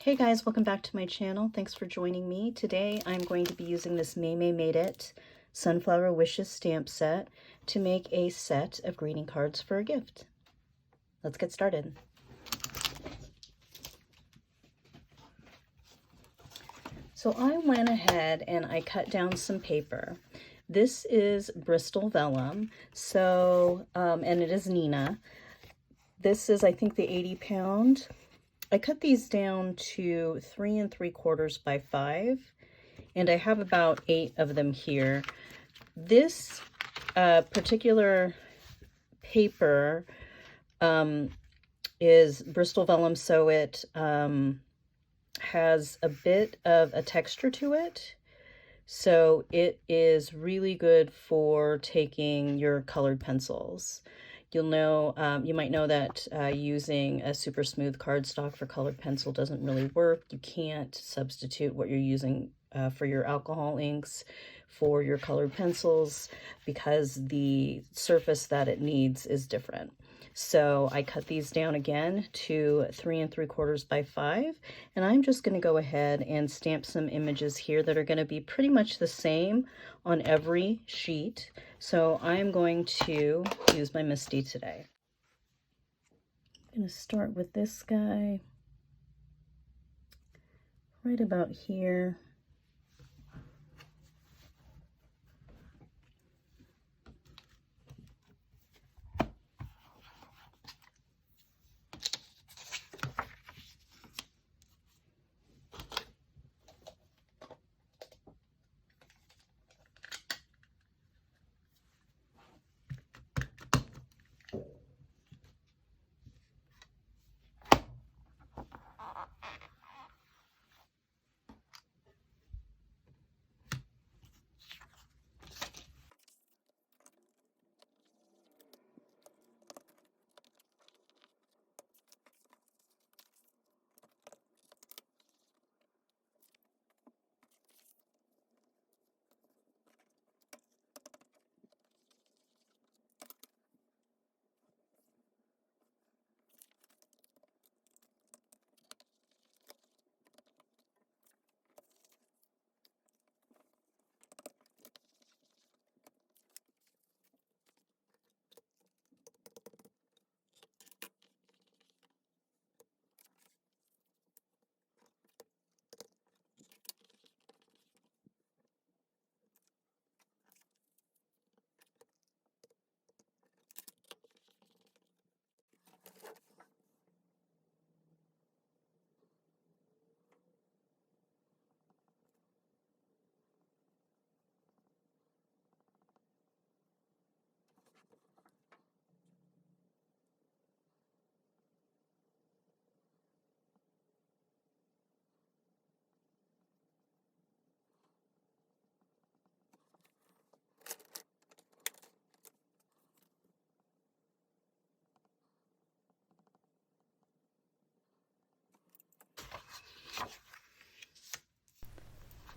Hey guys, welcome back to my channel. Thanks for joining me. Today I'm going to be using this Maymay Made It Sunflower Wishes stamp set to make a set of greeting cards for a gift. Let's get started. So I went ahead and I cut down some paper. This is Bristol Vellum, and it is Nina. This is, I think, the 80-pound. I cut these down to 3 3/4 by 5, and I have about 8 of them here. This particular paper is Bristol Vellum, so it has a bit of a texture to it. So it is really good for taking your colored pencils. You'll know, you might know that using a super smooth cardstock for colored pencil doesn't really work. You can't substitute what you're using for your alcohol inks for your colored pencils because the surface that it needs is different. So I cut these down again to 3 3/4 by 5, and I'm just going to go ahead and stamp some images here that are going to be pretty much the same on every sheet. So I'm going to use my Misty today. I'm going to start with this guy right about here.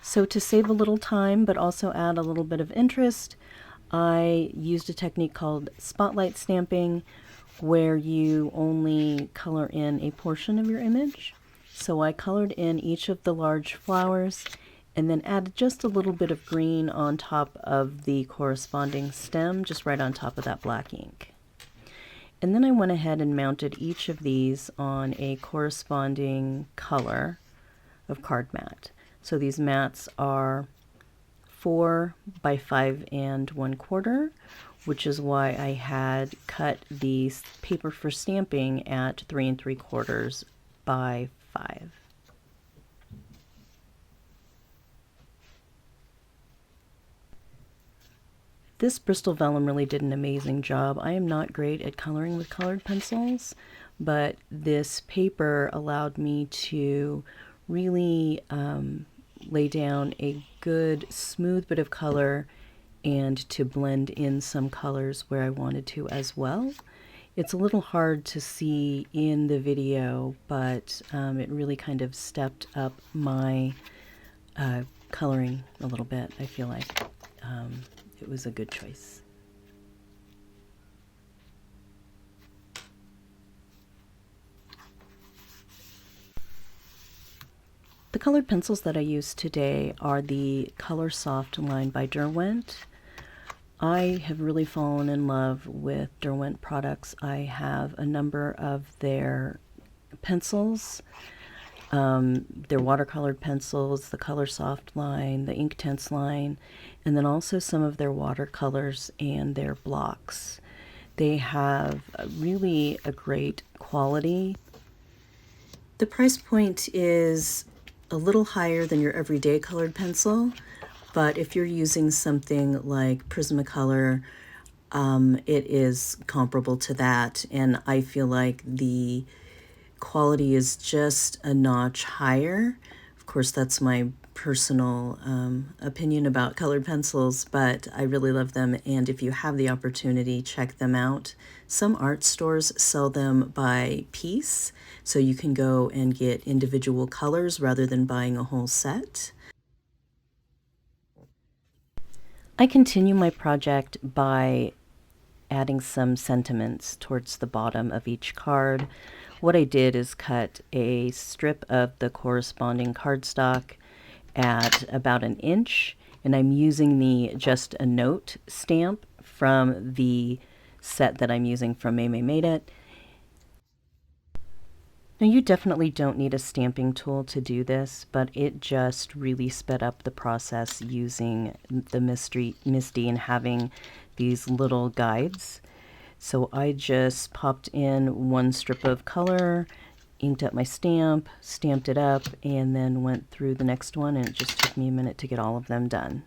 So to save a little time, but also add a little bit of interest, I used a technique called spotlight stamping, where you only color in a portion of your image. So I colored in each of the large flowers and then added just a little bit of green on top of the corresponding stem, just right on top of that black ink. And then I went ahead and mounted each of these on a corresponding color of card mat. So these mats are 4 by 5 1/4, which is why I had cut the paper for stamping at 3 3/4 by 5. This Bristol Vellum really did an amazing job. I am not great at coloring with colored pencils, but this paper allowed me to really lay down a good smooth bit of color and to blend in some colors where I wanted to as well. It's a little hard to see in the video, but it really kind of stepped up my coloring a little bit. I feel like it was a good choice. The colored pencils that I use today are the Color Soft line by Derwent. I have really fallen in love with Derwent products. I have a number of their pencils, their watercolored pencils, the Color Soft line, the Inktense line, and then also some of their watercolors and their blocks. They have really a great quality. The price point is a little higher than your everyday colored pencil, but if you're using something like Prismacolor, it is comparable to that, and I feel like the quality is just a notch higher. Of course, that's my personal opinion about colored pencils, but I really love them, and if you have the opportunity, check them out. Some art stores sell them by piece, so you can go and get individual colors rather than buying a whole set. I continue my project by adding some sentiments towards the bottom of each card. What I did is cut a strip of the corresponding cardstock at about 1 inch, and I'm using the Just a Note stamp from the set that I'm using from Maymay Made It. Now you definitely don't need a stamping tool to do this, but it just really sped up the process using the MISTI and having these little guides. So I just popped in 1 strip of color, inked up my stamp, stamped it up, and then went through the next one, and it just took me a minute to get all of them done.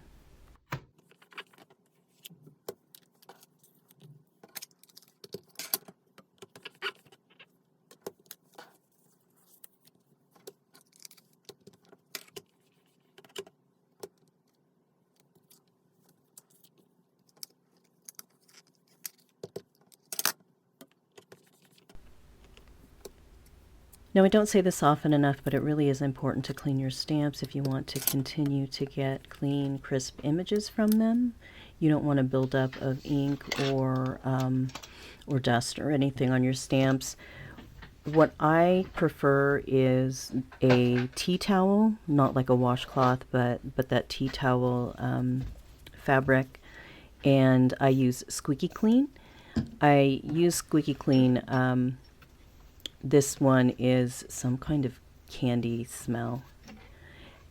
Now, I don't say this often enough, but it really is important to clean your stamps if you want to continue to get clean, crisp images from them. You don't want to build up of ink or dust or anything on your stamps. What I prefer is a tea towel, not like a washcloth, but that tea towel fabric, and I use Squeaky Clean. I use Squeaky Clean. This one is some kind of candy smell.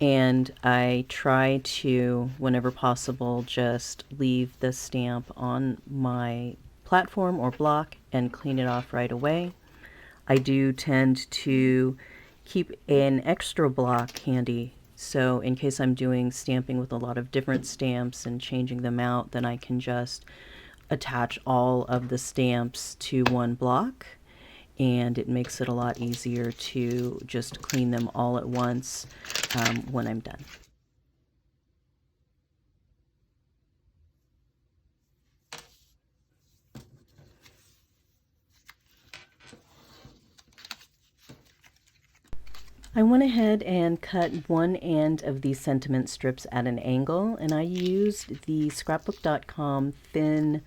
And I try to, whenever possible, just leave the stamp on my platform or block and clean it off right away. I do tend to keep an extra block handy, so in case I'm doing stamping with a lot of different stamps and changing them out, then I can just attach all of the stamps to one block, and it makes it a lot easier to just clean them all at once when I'm done. I went ahead and cut one end of these sentiment strips at an angle, and I used the scrapbook.com thin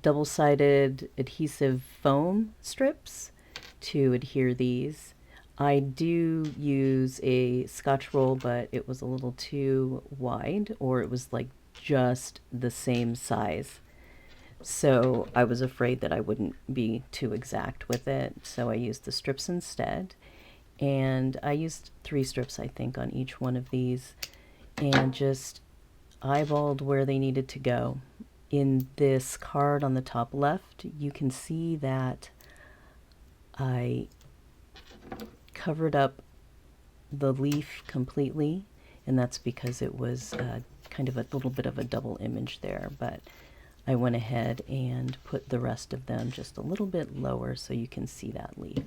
double-sided adhesive foam strips to adhere these. I do use a Scotch roll, but it was a little too wide, or it was like just the same size. So I was afraid that I wouldn't be too exact with it, so I used the strips instead. And I used 3 strips, I think, on each one of these, and just eyeballed where they needed to go. In this card on the top left, you can see that I covered up the leaf completely, and that's because it was kind of a little bit of a double image there, but I went ahead and put the rest of them just a little bit lower so you can see that leaf.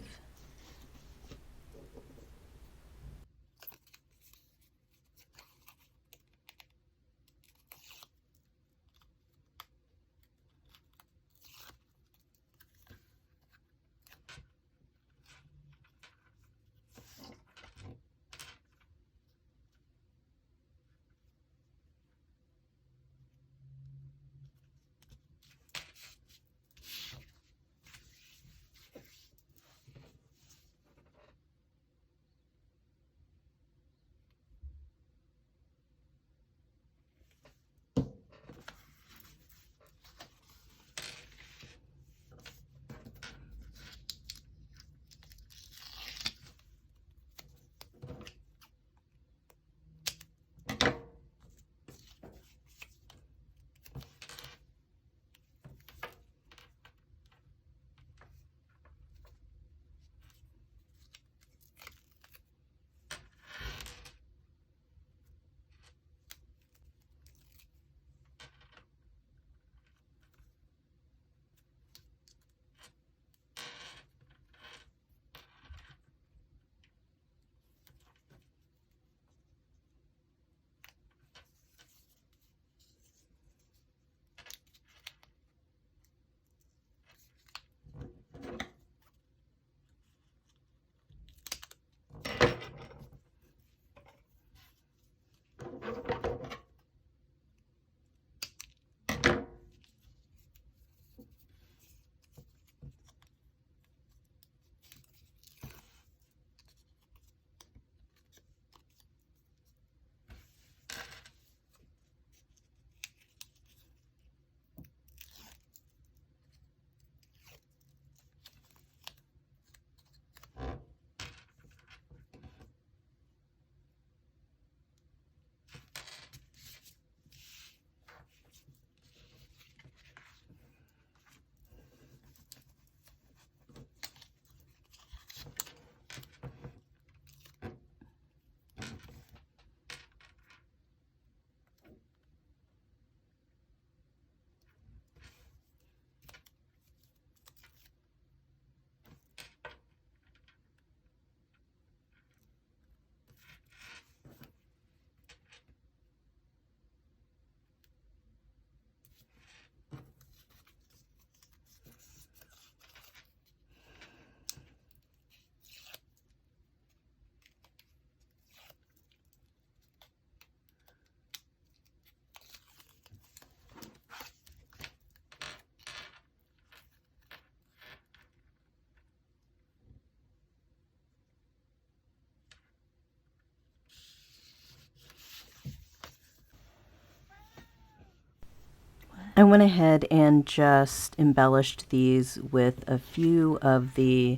I went ahead and just embellished these with a few of the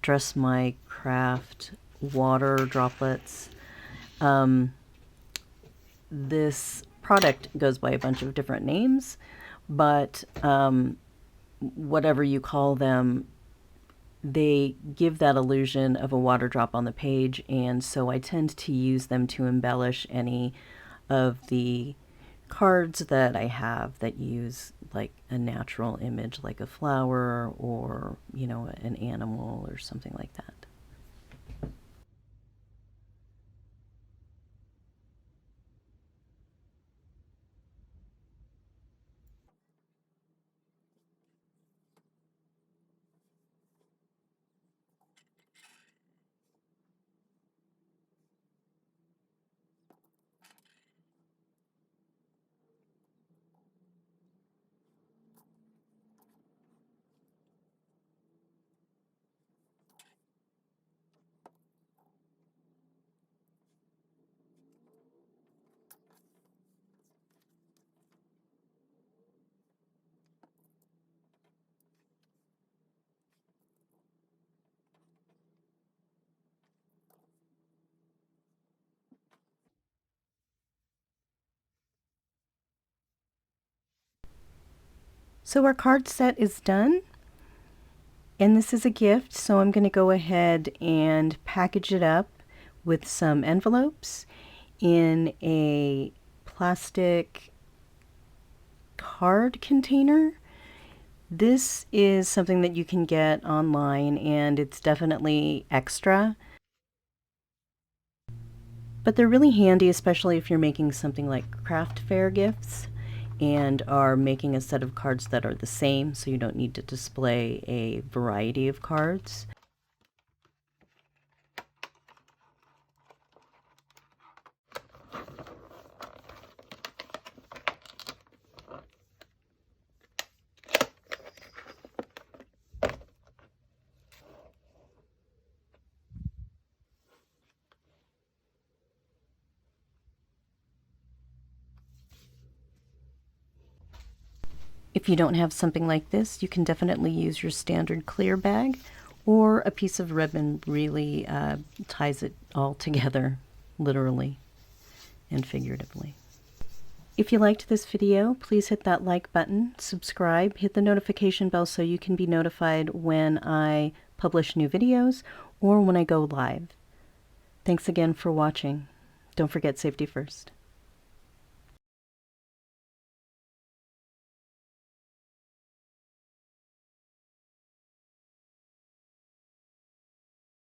Dress My Craft water droplets. This product goes by a bunch of different names, but whatever you call them, they give that illusion of a water drop on the page, and so I tend to use them to embellish any of the cards that I have that use like a natural image, like a flower or, you know, an animal or something like that. So our card set is done, and this is a gift, so I'm going to go ahead and package it up with some envelopes in a plastic card container. This is something that you can get online, and it's definitely extra, but they're really handy, especially if you're making something like craft fair gifts and are making a set of cards that are the same, so you don't need to display a variety of cards. If you don't have something like this, you can definitely use your standard clear bag, or a piece of ribbon really ties it all together, literally and figuratively. If you liked this video, please hit that like button, subscribe, hit the notification bell so you can be notified when I publish new videos or when I go live. Thanks again for watching. Don't forget safety first.